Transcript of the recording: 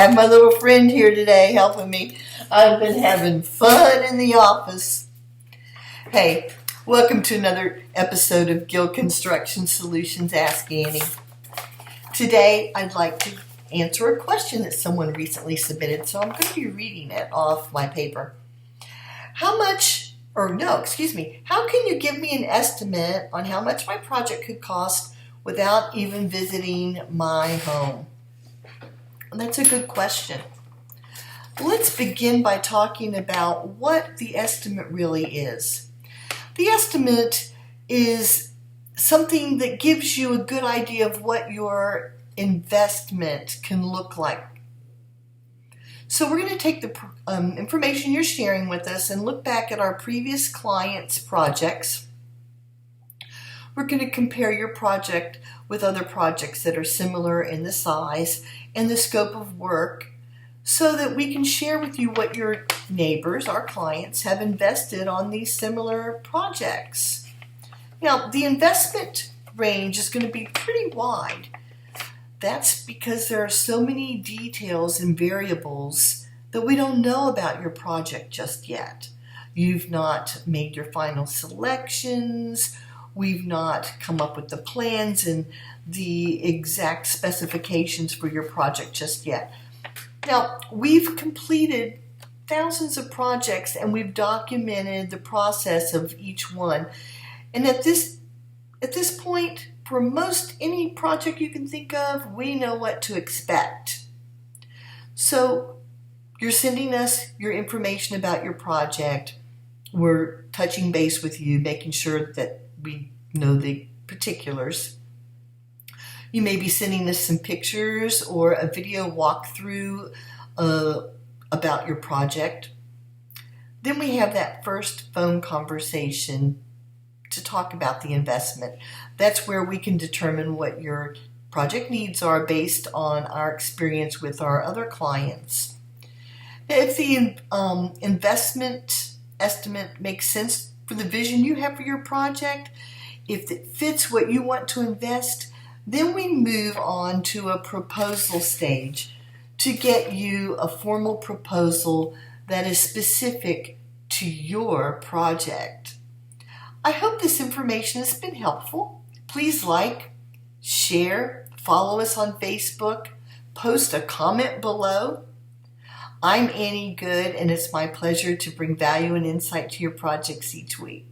have my little friend here today helping me. I've been having fun in the office. Hey, welcome to another episode of Gill Construction Solutions Ask Annie. Today, I'd like to answer a question that someone recently submitted, so I'm going to be reading it off my paper. How can you give me an estimate on how much my project could cost without even visiting my home? And that's a good question. Let's begin by talking about what the estimate really is. The estimate is something that gives you a good idea of what your investment can look like. So we're going to take the information you're sharing with us and look back at our previous clients' projects. We're going to compare your project with other projects that are similar in the size and the scope of work so that we can share with you what your neighbors, our clients, have invested on these similar projects. Now, the investment range is going to be pretty wide. That's because there are so many details and variables that we don't know about your project just yet. You've not made your final selections. We've not come up with the plans and the exact specifications for your project just yet. Now, we've completed thousands of projects and we've documented the process of each one. And at this point, for most any project you can think of, we know what to expect. So you're sending us your information about your project. We're touching base with you, making sure that we know the particulars. You may be sending us some pictures or a video walkthrough about your project. Then we have that first phone conversation to talk about the investment. That's where we can determine what your project needs are based on our experience with our other clients. If the investment estimate makes sense for the vision you have for your project, if it fits what you want to invest, then we move on to a proposal stage to get you a formal proposal that is specific to your project. I hope this information has been helpful. Please like, share, follow us on Facebook, post a comment below. I'm Annie Good, and it's my pleasure to bring value and insight to your projects each week.